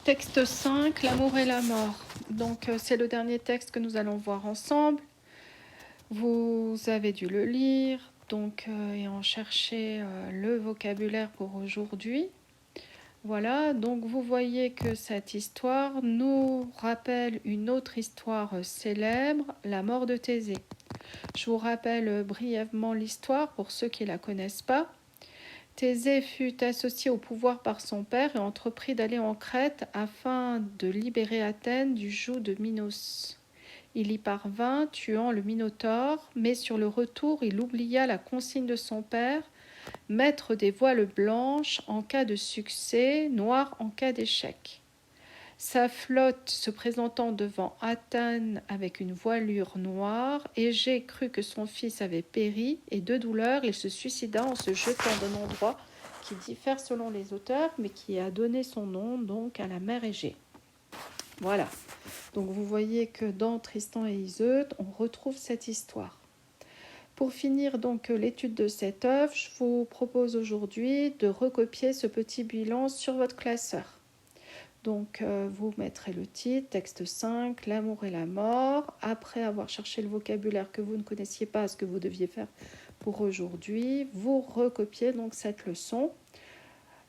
Texte 5, l'amour et la mort. Donc c'est le dernier texte que nous allons voir ensemble. Vous avez dû le lire et en chercher le vocabulaire pour aujourd'hui. Voilà, donc vous voyez que cette histoire nous rappelle une autre histoire célèbre, la mort de Thésée. Je vous rappelle brièvement l'histoire pour ceux qui ne la connaissent pas. Thésée fut associé au pouvoir par son père et entreprit d'aller en Crète afin de libérer Athènes du joug de Minos. Il y parvint, tuant le Minotaure, mais sur le retour, il oublia la consigne de son père, mettre des voiles blanches en cas de succès, noires en cas d'échec. Sa flotte se présentant devant Athènes avec une voilure noire, Égée crut que son fils avait péri et de douleur, il se suicida en se jetant d'un endroit qui diffère selon les auteurs, mais qui a donné son nom donc à la mer Égée. Voilà. Donc vous voyez que dans Tristan et Iseut, on retrouve cette histoire. Pour finir donc l'étude de cette œuvre, je vous propose aujourd'hui de recopier ce petit bilan sur votre classeur. Donc vous mettrez le titre, texte 5, l'amour et la mort. Après avoir cherché le vocabulaire que vous ne connaissiez pas, ce que vous deviez faire pour aujourd'hui, vous recopiez donc cette leçon.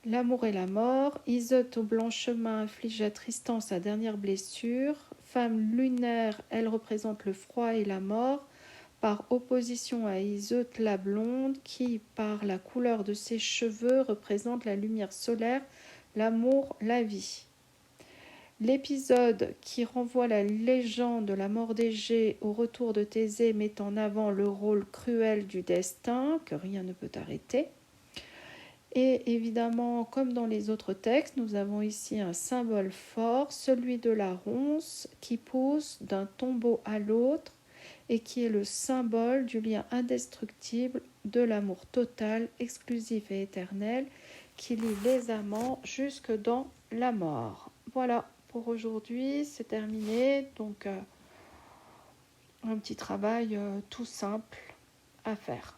L'amour et la mort. Iseut au blanc chemin inflige à Tristan sa dernière blessure. Femme lunaire, elle représente le froid et la mort, par opposition à Iseut la blonde, qui, par la couleur de ses cheveux, représente la lumière solaire, l'amour, la vie. L'épisode qui renvoie la légende de la mort d'Égée au retour de Thésée met en avant le rôle cruel du destin, que rien ne peut arrêter. Et évidemment, comme dans les autres textes, nous avons ici un symbole fort, celui de la ronce qui pousse d'un tombeau à l'autre et qui est le symbole du lien indestructible de l'amour total, exclusif et éternel qui lie les amants jusque dans la mort. Voilà, pour aujourd'hui, c'est terminé. Donc, un petit travail tout simple à faire.